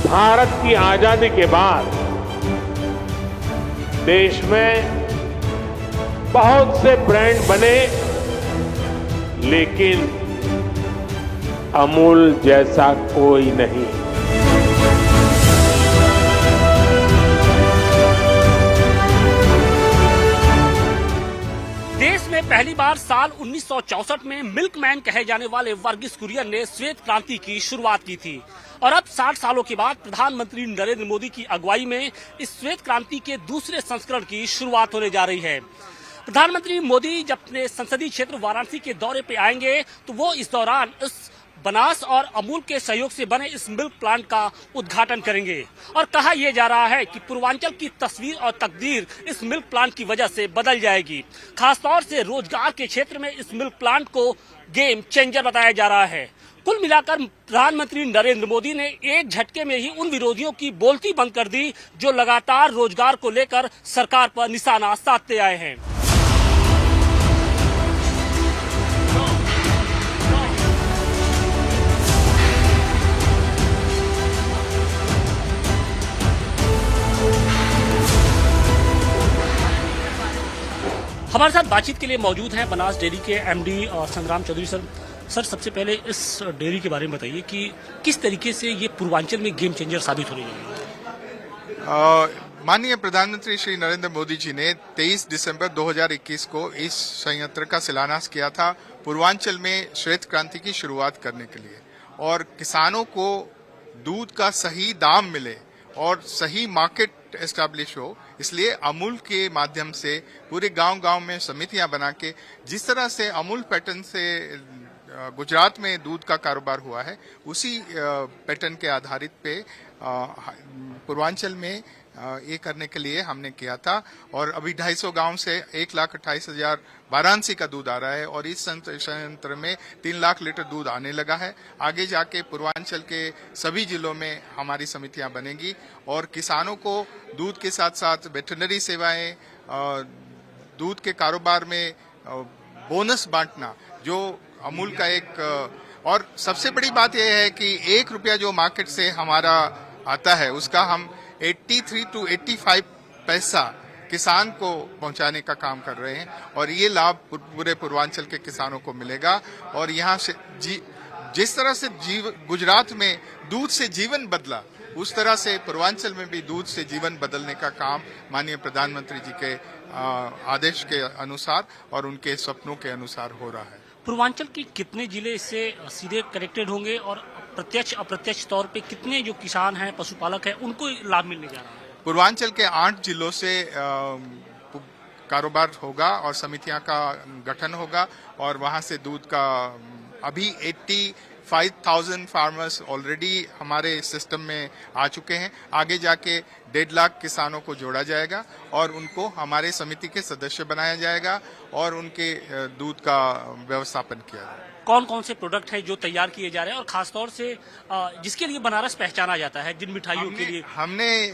भारत की आजादी के बाद देश में बहुत से ब्रांड बने, लेकिन अमूल जैसा कोई नहीं। देश में पहली बार साल 1964 में मिल्कमैन कहे जाने वाले वर्गीस कुरियन ने श्वेत क्रांति की शुरुआत की थी और अब 60 सालों के बाद प्रधानमंत्री नरेंद्र मोदी की अगुवाई में इस श्वेत क्रांति के दूसरे संस्करण की शुरुआत होने जा रही है। प्रधानमंत्री मोदी जब अपने संसदीय क्षेत्र वाराणसी के दौरे पे आएंगे तो वो इस दौरान इस बनास और अमूल के सहयोग से बने इस मिल्क प्लांट का उद्घाटन करेंगे और कहा यह जा रहा है कि पूर्वांचल की तस्वीर और तकदीर इस मिल्क प्लांट की वजह से बदल जाएगी। खासतौर से रोजगार के क्षेत्र में इस मिल्क प्लांट को गेम चेंजर बताया जा रहा है। कुल मिलाकर प्रधानमंत्री नरेंद्र मोदी ने एक झटके में ही उन विरोधियों की बोलती बंद कर दी जो लगातार रोजगार को लेकर सरकार पर निशाना साधते आए हैं। हमारे साथ बातचीत के लिए मौजूद हैं बनास डेयरी के एमडी और संग्राम चौधरी सर। सर, सबसे पहले इस डेयरी के बारे में बताइए कि किस तरीके से ये पूर्वांचल में गेम चेंजर साबित होने वाली है। माननीय प्रधानमंत्री श्री नरेंद्र मोदी जी ने 23 दिसंबर 2021 को इस संयंत्र का शिलान्यास किया था पूर्वांचल में श्वेत क्रांति की शुरुआत करने के लिए, और किसानों को दूध का सही दाम मिले और सही मार्केट एस्टैब्लिश हो, इसलिए अमूल के माध्यम से पूरे गांव-गांव में समितियां बना के, जिस तरह से अमूल पैटर्न से गुजरात में दूध का कारोबार हुआ है, उसी पैटर्न के आधारित पे पूर्वांचल में ये करने के लिए हमने किया था। और अभी 250 गांव से 1,28,000 वाराणसी का दूध आ रहा है और इस संयंत्र में 3 लाख लीटर दूध आने लगा है। आगे जाके पूर्वांचल के सभी जिलों में हमारी समितियां बनेंगी और किसानों को दूध के साथ साथ वेटरनरी सेवाएं, दूध के कारोबार में बोनस बांटना, जो अमूल का एक, और सबसे बड़ी बात यह है कि 1 रुपया जो मार्केट से हमारा आता है उसका हम 83 to 85 पैसा किसान को पहुंचाने का काम कर रहे हैं और ये लाभ पूरे पूर्वांचल के किसानों को मिलेगा। और यहाँ से जिस तरह से गुजरात में दूध से जीवन बदला, उस तरह से पूर्वांचल में भी दूध से जीवन बदलने का काम माननीय प्रधानमंत्री जी के आदेश के अनुसार और उनके सपनों के अनुसार हो रहा है। पूर्वांचल के कितने जिले इससे सीधे कनेक्टेड होंगे और प्रत्यक्ष अप्रत्यक्ष तौर पे कितने जो किसान हैं, पशुपालक हैं, उनको लाभ मिलने जा रहा है? पूर्वांचल के 8 जिलों से कारोबार होगा और समितियां का गठन होगा और वहां से दूध का अभी 85,000 फार्मर्स ऑलरेडी हमारे सिस्टम में आ चुके हैं। आगे जाके 1.5 लाख किसानों को जोड़ा जाएगा और उनको हमारे समिति के सदस्य बनाया जाएगा और उनके दूध का व्यवस्थापन किया जाएगा। कौन कौन से प्रोडक्ट हैं जो तैयार किए जा रहे हैं और खासतौर से जिसके लिए बनारस पहचाना जाता है, जिन मिठाइयों के लिए? हमने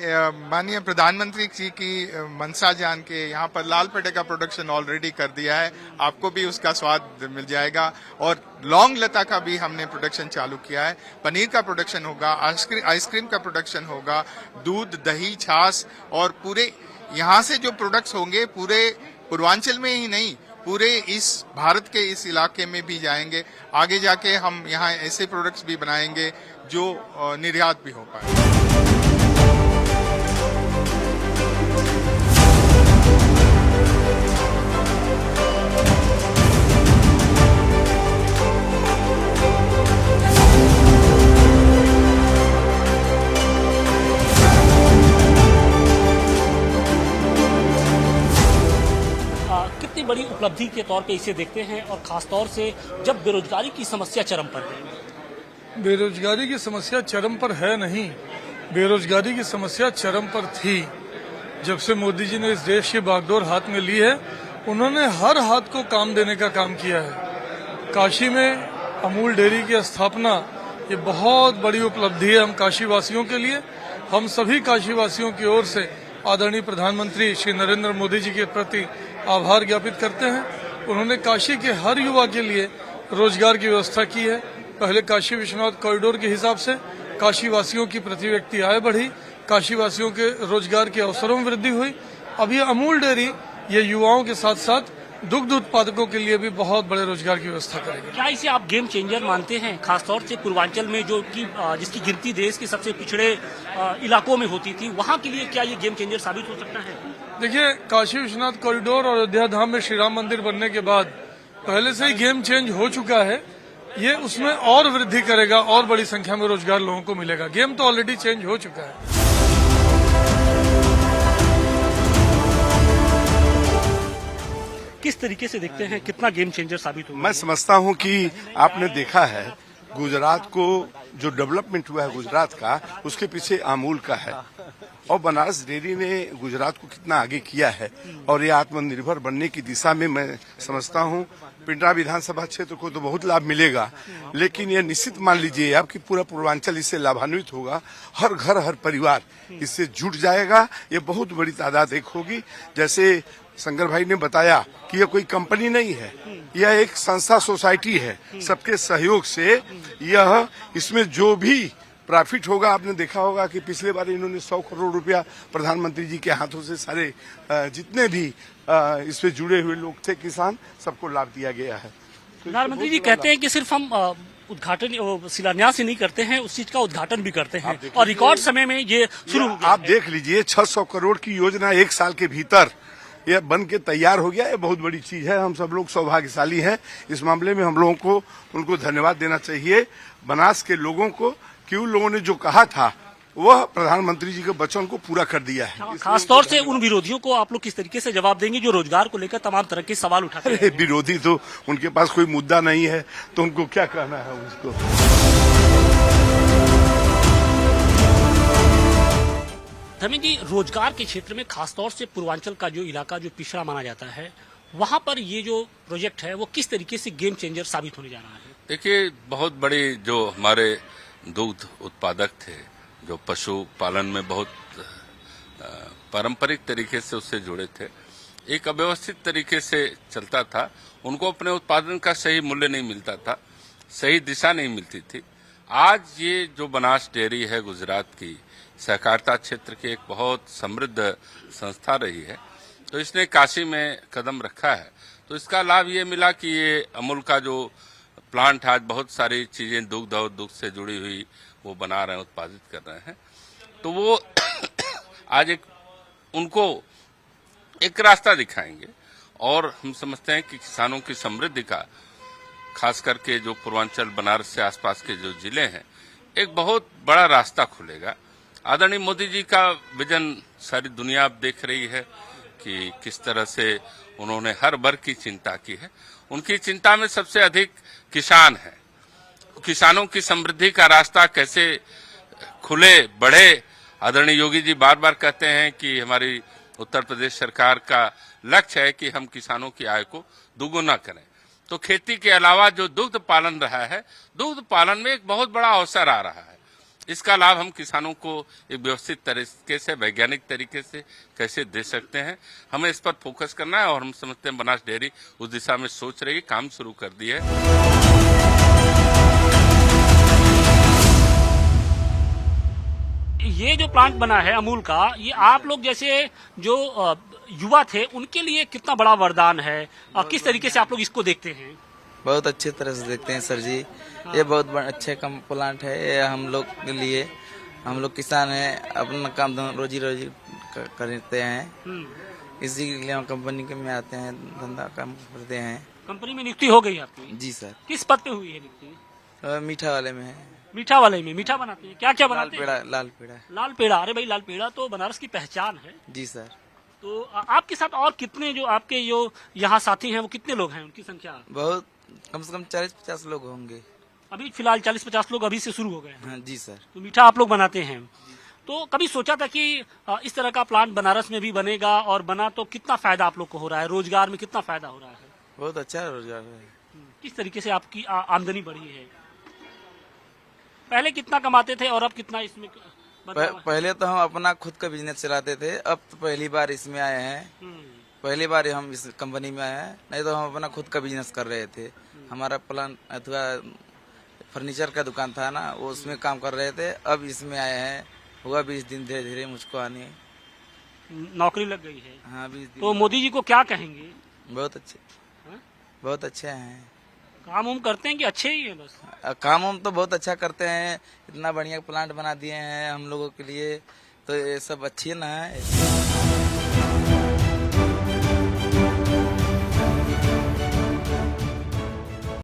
माननीय प्रधानमंत्री जी की मनसा जान के यहाँ पर लाल पेड़े का प्रोडक्शन ऑलरेडी कर दिया है, आपको भी उसका स्वाद मिल जाएगा। और लौंग लता का भी हमने प्रोडक्शन चालू किया है। पनीर का प्रोडक्शन होगा, आइसक्रीम का प्रोडक्शन होगा, दूध, दही, छाछ, और पूरे यहाँ से जो प्रोडक्ट्स होंगे पूरे पूर्वांचल में ही नहीं, पूरे इस भारत के इस इलाके में भी जाएंगे। आगे जाके हम यहाँ ऐसे प्रोडक्ट्स भी बनाएंगे जो निर्यात भी हो पाए। बड़ी उपलब्धि के तौर पे इसे देखते हैं और खासतौर से जब बेरोजगारी की समस्या चरम पर है। बेरोजगारी की समस्या चरम पर है नहीं, बेरोजगारी की समस्या चरम पर थी। जब से मोदी जी ने इस देश की बागडोर हाथ में ली है, उन्होंने हर हाथ को काम देने का काम किया है। काशी में अमूल डेयरी की स्थापना ये बहुत बड़ी उपलब्धि है हम काशी वासियों के लिए। हम सभी काशी वासियों की ओर से आदरणीय प्रधानमंत्री श्री नरेंद्र मोदी जी के प्रति आभार ज्ञापित करते हैं। उन्होंने काशी के हर युवा के लिए रोजगार की व्यवस्था की है। पहले काशी विश्वनाथ कॉरिडोर के हिसाब से, काशी वासियों की प्रति व्यक्ति आय बढ़ी, काशी वासियों के रोजगार के अवसरों में वृद्धि हुई। अब ये अमूल डेयरी ये युवाओं के साथ साथ दुग्ध उत्पादकों के लिए भी बहुत बड़े रोजगार की व्यवस्था करेगी। क्या इसे आप गेम चेंजर मानते हैं, खासतौर से पूर्वांचल में जो कि जिसकी गिनती देश के सबसे पिछड़े इलाकों में होती थी, वहाँ के लिए क्या ये गेम चेंजर साबित हो सकता है? देखिए, काशी विश्वनाथ कॉरिडोर और अयोध्या धाम में श्री राम मंदिर बनने के बाद पहले से ही गेम चेंज हो चुका है। ये उसमें और वृद्धि करेगा और बड़ी संख्या में रोजगार लोगों को मिलेगा। गेम तो ऑलरेडी चेंज हो चुका है। किस तरीके से देखते हैं, कितना गेम चेंजर साबित होगा? मैं समझता हूं कि आपने देखा है गुजरात को जो डेवलपमेंट हुआ है गुजरात का, उसके पीछे अमूल का है और बनारस डेयरी ने गुजरात को कितना आगे किया है और ये आत्मनिर्भर बनने की दिशा में मैं समझता हूं पिंडरा विधानसभा क्षेत्र को तो बहुत लाभ मिलेगा, लेकिन ये निश्चित मान लीजिए आप कि पूरा पूर्वांचल इससे लाभान्वित होगा। हर घर हर परिवार इससे जुट जाएगा। ये बहुत बड़ी तादाद एक होगी। जैसे शंकर भाई ने बताया कि यह कोई कंपनी नहीं है, यह एक संस्था सोसाइटी है। सबके सहयोग से यह इसमें जो भी प्रॉफिट होगा, आपने देखा होगा कि पिछले बार इन्होंने 100 करोड़ रुपया प्रधानमंत्री जी के हाथों से सारे जितने भी इससे जुड़े हुए लोग थे किसान, सबको लाभ दिया गया है। प्रधानमंत्री जी कहते हैं कि सिर्फ हम उद्घाटन शिलान्यास ही नहीं करते हैं, उस चीज का उद्घाटन भी करते हैं और रिकॉर्ड समय में ये शुरू हो गया। आप देख लीजिए 600 करोड़ की योजना 1 साल के भीतर यह बन के तैयार हो गया। ये बहुत बड़ी चीज है। हम सब लोग सौभाग्यशाली हैं इस मामले में। हम लोगों को उनको धन्यवाद देना चाहिए, बनास के लोगों को, कि उन लोगों ने जो कहा था वह प्रधानमंत्री जी के वचन को पूरा कर दिया है। खासतौर से उन विरोधियों को आप लोग किस तरीके से जवाब देंगे जो रोजगार को लेकर तमाम तरह के सवाल उठाते हैं? विरोधी तो उनके पास कोई मुद्दा नहीं है, तो उनको क्या कहना है उसको। धर्मेंद्र जी, रोजगार के क्षेत्र में खासतौर से पूर्वांचल का जो इलाका जो पिछड़ा माना जाता है, वहाँ पर ये जो प्रोजेक्ट है वो किस तरीके से गेम चेंजर साबित होने जा रहा है? देखिए, बहुत बड़ी जो हमारे दुग्ध उत्पादक थे, जो पशु पालन में बहुत पारंपरिक तरीके से उससे जुड़े थे, एक अव्यवस्थित तरीके से चलता था। उनको अपने उत्पादन का सही मूल्य नहीं मिलता था, सही दिशा नहीं मिलती थी। आज ये जो बनास डेयरी है गुजरात की, सहकारिता क्षेत्र की एक बहुत समृद्ध संस्था रही है, तो इसने काशी में कदम रखा है। तो इसका लाभ ये मिला कि ये अमूल का जो प्लांट आज बहुत सारी चीजें दुग्ध और दुग्ध से जुड़ी हुई वो बना रहे हैं, उत्पादित कर रहे हैं, तो वो आज उनको एक रास्ता दिखाएंगे। और हम समझते हैं कि किसानों की समृद्धि का, खास करके जो पूर्वांचल बनारस से आसपास के जो जिले हैं, एक बहुत बड़ा रास्ता खुलेगा। आदरणीय मोदी जी का विजन सारी दुनिया अब देख रही है कि किस तरह से उन्होंने हर वर्ग की चिंता की है। उनकी चिंता में सबसे अधिक किसान है। किसानों की समृद्धि का रास्ता कैसे खुले बढ़े। आदरणीय योगी जी बार बार कहते हैं कि हमारी उत्तर प्रदेश सरकार का लक्ष्य है कि हम किसानों की आय को दुगुना करें। तो खेती के अलावा जो दुग्ध पालन रहा है, दुग्ध पालन में एक बहुत बड़ा अवसर आ रहा है। इसका लाभ हम किसानों को एक व्यवस्थित तरीके से, वैज्ञानिक तरीके से कैसे दे सकते हैं, हमें इस पर फोकस करना है। और हम समझते हैं बनास डेयरी उस दिशा में सोच रही है, काम शुरू कर दी है। ये जो प्लांट बना है अमूल का, ये आप लोग जैसे जो युवा थे उनके लिए कितना बड़ा वरदान है, किस तरीके से आप लोग इसको देखते हैं? बहुत अच्छे तरह से देखते हैं सर जी। ये बहुत अच्छे कम प्लांट है। ये हम लोग के लिए, हम लोग किसान हैं, अपना काम रोजी करते हैं, इसी के लिए हम कंपनी के में आते हैं, धंधा काम करते हैं। कंपनी में नियुक्ति हो गई आपकी? जी सर। किस पद पे हुई है नियुक्ति? मीठा वाले में है। मीठा वाले में? मीठा बनाते हैं? क्या क्या बनाते हैं? लाल पेड़ा। लाल पेड़ा? अरे भाई, लाल पेड़ा तो बनारस की पहचान है। जी सर। तो आपके साथ और कितने जो आपके जो यहाँ साथी हैं वो कितने लोग हैं, उनकी संख्या? बहुत, कम से कम 40-50 लोग होंगे। अभी फिलहाल 40-50 लोग अभी से शुरू हो गए हैं? हाँ जी सर। तो मीठा आप लोग बनाते हैं। तो कभी सोचा था कि इस तरह का प्लांट बनारस में भी बनेगा, और बना तो कितना फायदा आप लोग को हो रहा है, रोजगार में कितना फायदा हो रहा है? बहुत अच्छा रोजगार है। किस तरीके से आपकी आमदनी बढ़ी है? पहले कितना कमाते थे और अब कितना इसमें पहले तो हम अपना खुद का बिजनेस चलाते थे, अब तो पहली बार इसमें आए हैं। पहली बार हम इस कंपनी में आए हैं, नहीं तो हम अपना खुद का बिजनेस कर रहे थे। हमारा प्लान अथवा फर्नीचर का दुकान था ना, वो उसमें काम कर रहे थे। अब इसमें आए हैं, हुआ 20 दिन धीरे धीरे मुझको आने। नौकरी लग गई है। हाँ 20 दिन। तो मोदी जी को क्या कहेंगे? बहुत अच्छे, हाँ? बहुत अच्छे हैं। काम उम करते हैं कि अच्छे ही हैं बस? काम हम तो बहुत अच्छा करते हैं, इतना बढ़िया प्लांट बना दिए हैं हम लोगों के लिए, तो ये सब अच्छी ना है।